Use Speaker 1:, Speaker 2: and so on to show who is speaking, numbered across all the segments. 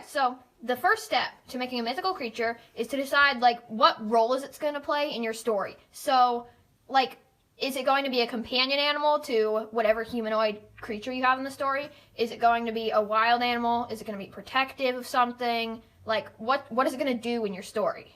Speaker 1: so the first step to making a mythical creature is to decide, like, what role is it going to play in your story. So, like, is it going to be a companion animal to whatever humanoid creature you have in the story? Is it going to be a wild animal? Is it going to be protective of something? Like, what is it going to do in your story?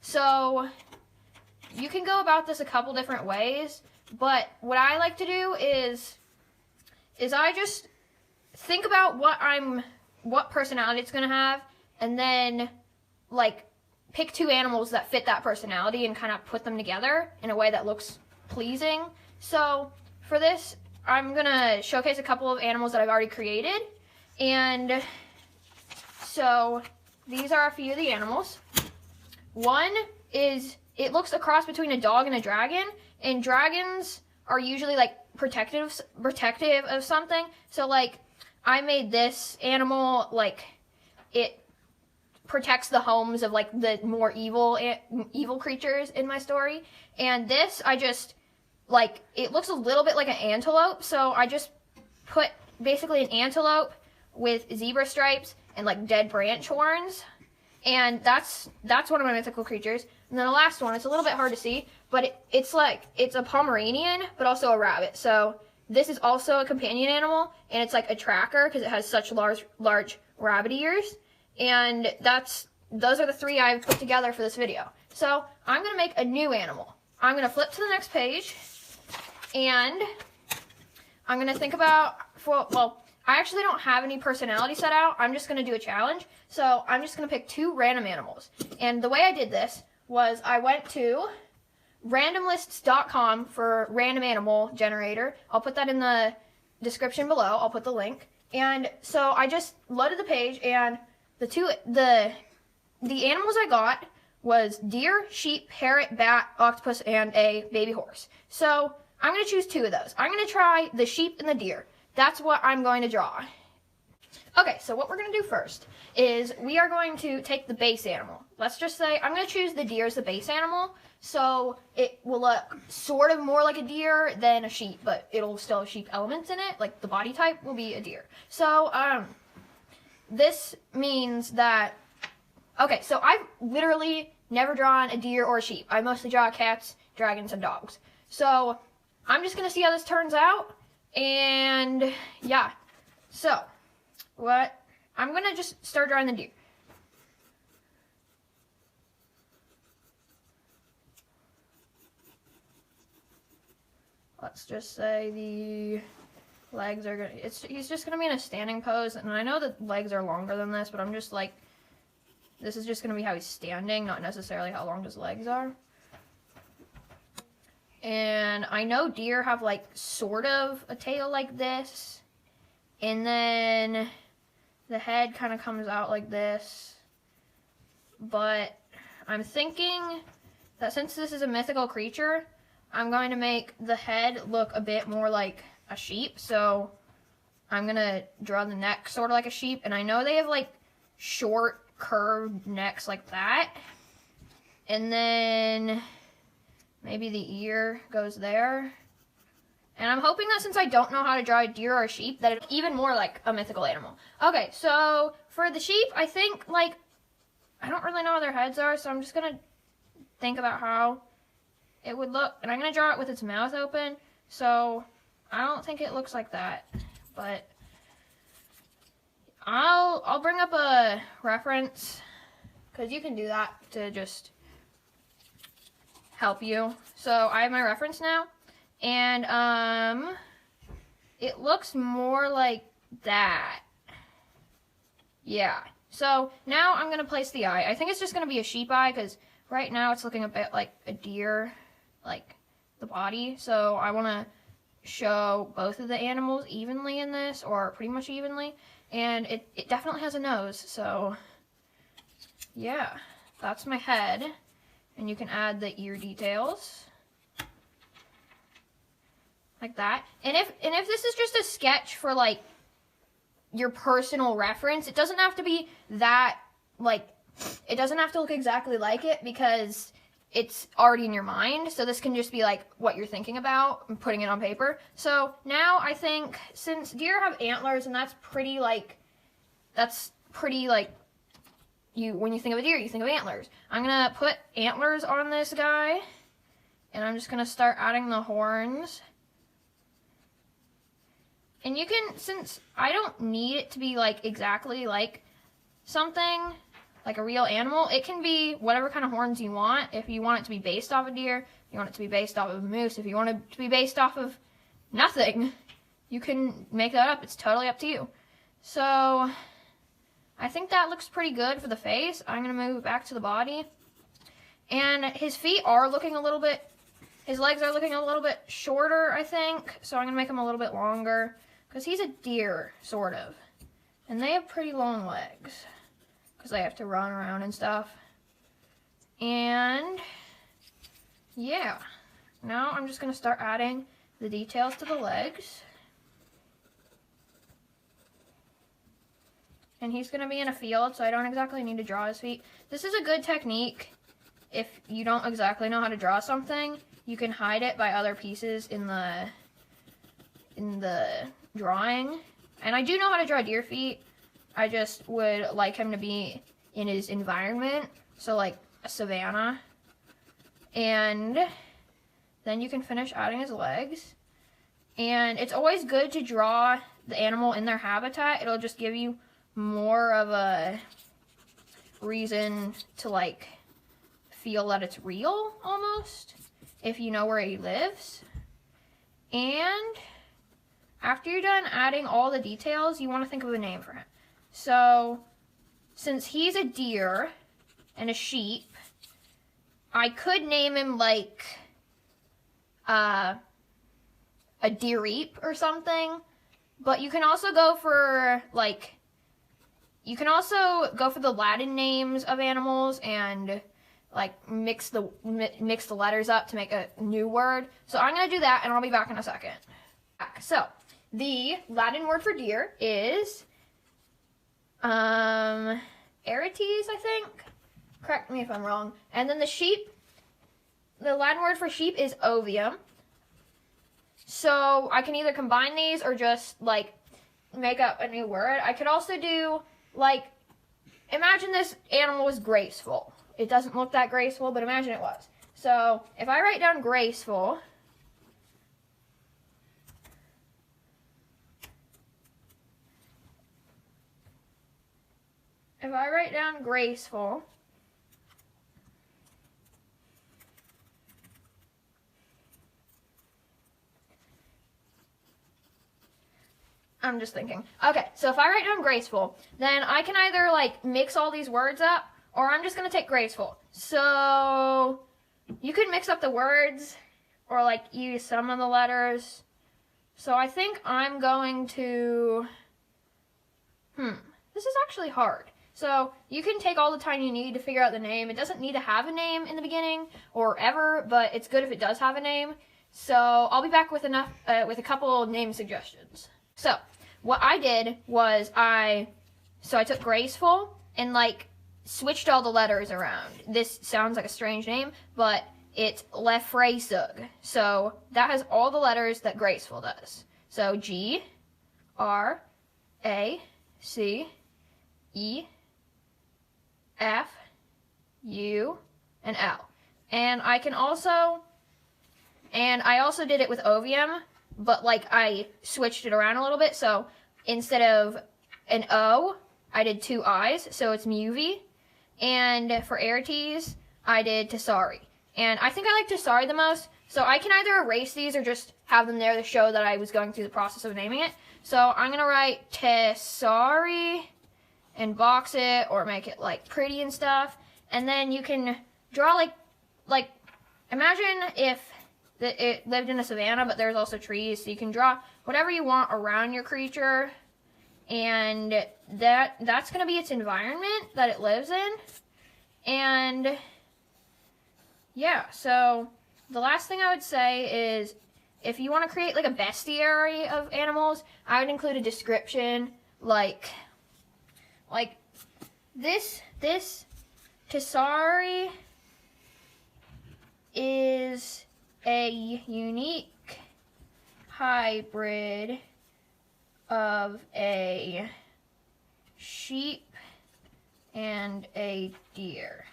Speaker 1: So, you can go about this a couple different ways, but what I like to do is I just think about what personality it's going to have, and then, like, pick two animals that fit that personality and kind of put them together in a way that looks pleasing. So for this, I'm gonna showcase a couple of animals that I've already created, and so these are a few of the animals. One is, it looks a cross between a dog and a dragon, and dragons are usually like protective of something. So like, I made this animal, like, it protects the homes of like the more evil creatures in my story, and this, I just, like, it looks a little bit like an antelope, so I just put basically an antelope with zebra stripes and like dead branch horns, and that's one of my mythical creatures. And then the last one, it's a little bit hard to see, but it's a Pomeranian, but also a rabbit. So this is also a companion animal, and it's like a tracker because it has such large rabbit ears. And those are the three I've put together for this video. So I'm gonna make a new animal. I'm gonna flip to the next page, and I'm gonna think about, well, I actually don't have any personality set out. I'm just gonna do a challenge. So I'm just gonna pick two random animals. And the way I did this was I went to randomlists.com for random animal generator. I'll put that in the description below. I'll put the link. And so I just loaded the page, and the animals I got was deer, sheep, parrot, bat, octopus, and a baby horse. So I'm going to choose two of those. I'm going to try the sheep and the deer. That's what I'm going to draw. Okay, so what we're going to do first is we are going to take the base animal. Let's just say I'm going to choose the deer as the base animal, so it will look sort of more like a deer than a sheep, but it'll still have sheep elements in it, like the body type will be a deer. So, this means that, okay, so I've literally never drawn a deer or a sheep. I mostly draw cats, dragons, and dogs. So I'm just going to see how this turns out, and yeah. So, I'm going to just start drawing the deer. Let's just say the legs are gonna, he's just gonna be in a standing pose, and I know the legs are longer than this, but I'm just like, this is just gonna be how he's standing, not necessarily how long his legs are. And I know deer have like sort of a tail like this, and then the head kind of comes out like this, but I'm thinking that since this is a mythical creature, I'm going to make the head look a bit more like a sheep, so I'm going to draw the neck sort of like a sheep, and I know they have like short curved necks like that, and then maybe the ear goes there, and I'm hoping that since I don't know how to draw a deer or a sheep, that it's even more like a mythical animal. Okay, so for the sheep, I think, like, I don't really know how their heads are, so I'm just going to think about how it would look, and I'm going to draw it with its mouth open, so I don't think it looks like that, but I'll bring up a reference, because you can do that to just help you. So I have my reference now, and it looks more like that. Yeah, so now I'm going to place the eye. I think it's just going to be a sheep eye, because right now it's looking a bit like a deer, like the body, so I want to show both of the animals evenly in this, or pretty much evenly, and it definitely has a nose, so yeah, that's my head, and you can add the ear details like that. And if this is just a sketch for like your personal reference, it doesn't have to be that, like, it doesn't have to look exactly like it, because it's already in your mind. So this can just be like what you're thinking about and putting it on paper. So now I think, since deer have antlers, and that's pretty like when you think of a deer, you think of antlers. I'm gonna put antlers on this guy, and I'm just gonna start adding the horns. And you can, since I don't need it to be like exactly like something, like a real animal, it can be whatever kind of horns you want. If you want it to be based off a deer, you want it to be based off of a moose, if you want it to be based off of nothing, you can make that up. It's totally up to you. So, I think that looks pretty good for the face. I'm going to move back to the body. And his feet are looking a little bit, his legs are looking a little bit shorter, I think. So I'm going to make them a little bit longer. Because he's a deer, sort of. And they have pretty long legs. Because they have to run around and stuff. And, yeah. Now I'm just going to start adding the details to the legs. And he's going to be in a field, so I don't exactly need to draw his feet. This is a good technique. If you don't exactly know how to draw something, you can hide it by other pieces in the drawing. And I do know how to draw deer feet. I just would like him to be in his environment, so like a savanna. And then you can finish adding his legs. And it's always good to draw the animal in their habitat. It'll just give you more of a reason to like feel that it's real almost, if you know where he lives. And after you're done adding all the details, you want to think of a name for him. So, since he's a deer and a sheep, I could name him like a deer-eep or something. But you can also go for like, you can also go for the Latin names of animals and like mix the letters up to make a new word. So I'm gonna do that, and I'll be back in a second. So the Latin word for deer is Aeretes, I think. Correct me if I'm wrong. And then the sheep, the Latin word for sheep is ovium. So I can either combine these or just like make up a new word. I could also do like, imagine this animal was graceful. It doesn't look that graceful, but imagine it was. So if I write down graceful, I'm just thinking. Okay, so if I write down graceful, then I can either like mix all these words up, or I'm just going to take graceful. So you could mix up the words or like use some of the letters. So I think I'm going to, this is actually hard. So you can take all the time you need to figure out the name. It doesn't need to have a name in the beginning or ever, but it's good if it does have a name. So I'll be back with with a couple name suggestions. So what I did was I took graceful and like switched all the letters around. This sounds like a strange name, but it's Lefraysug. So that has all the letters that graceful does. So G, R, A, C, E, F, U, and L. And I also did it with ovium, but like I switched it around a little bit. So instead of an O, I did two I's, so it's Muvi. And for Aeretes, I did Tessari. And I think I like Tessari the most, so I can either erase these or just have them there to show that I was going through the process of naming it. So I'm going to write Tessari and box it or make it like pretty and stuff. And then you can draw like imagine if it lived in a savanna, but there's also trees, so you can draw whatever you want around your creature, and that's going to be its environment that it lives in. And yeah, so the last thing I would say is if you want to create like a bestiary of animals, I would include a description like this Tessari is a unique hybrid of a sheep and a deer.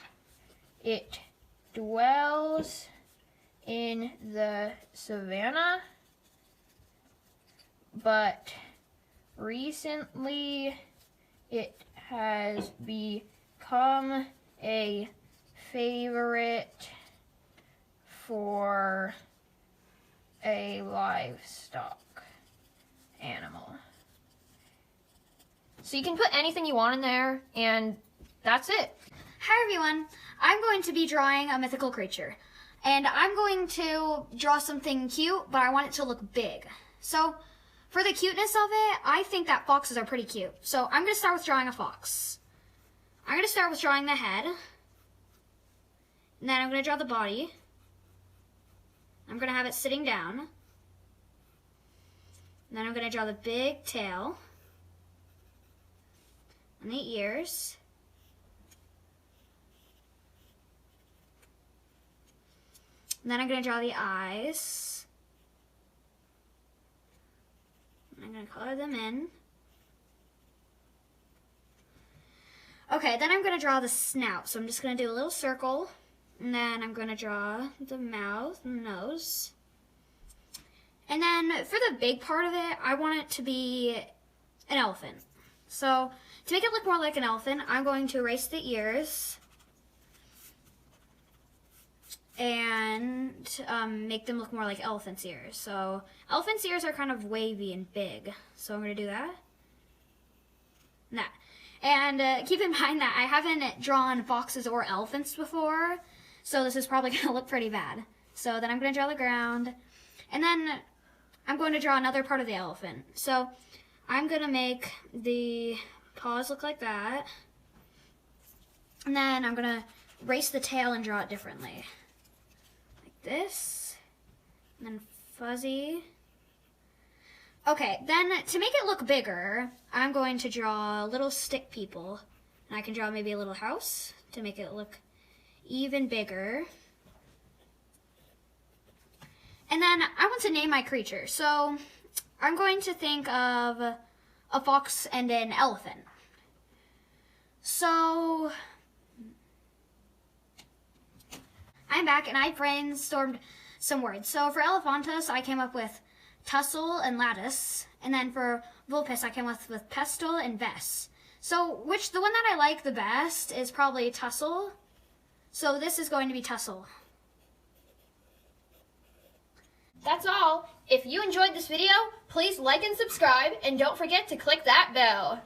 Speaker 1: It dwells in the savannah, but recently it has become a favorite for a livestock animal. So you can put anything you want in there, and that's it.
Speaker 2: Hi everyone, I'm going to be drawing a mythical creature. And I'm going to draw something cute, but I want it to look big. So, for the cuteness of it, I think that foxes are pretty cute. So, I'm going to start with drawing a fox. I'm going to start with drawing the head. And then I'm going to draw the body. I'm going to have it sitting down. And then I'm going to draw the big tail. And the ears. And then I'm going to draw the eyes. I'm going to color them in. Okay, then I'm going to draw the snout. So I'm just going to do a little circle. And then I'm going to draw the mouth and nose. And then for the big part of it, I want it to be an elephant. So to make it look more like an elephant, I'm going to erase the ears. And make them look more like elephant's ears. So elephant's ears are kind of wavy and big. So I'm going to do that. And that. And keep in mind that I haven't drawn foxes or elephants before. So this is probably going to look pretty bad. So then I'm going to draw the ground. And then I'm going to draw another part of the elephant. So I'm going to make the paws look like that. And then I'm going to erase the tail and draw it differently. This, and then fuzzy. Okay, then to make it look bigger, I'm going to draw little stick people. And I can draw maybe a little house to make it look even bigger. And then I want to name my creature. So I'm going to think of a fox and an elephant. So I'm back and I brainstormed some words. So for elephantus, I came up with tussle and lattice. And then for vulpes, I came up with pestle and ves. So the one that I like the best is probably tussle. So this is going to be tussle.
Speaker 1: That's all. If you enjoyed this video, please like and subscribe, and don't forget to click that bell.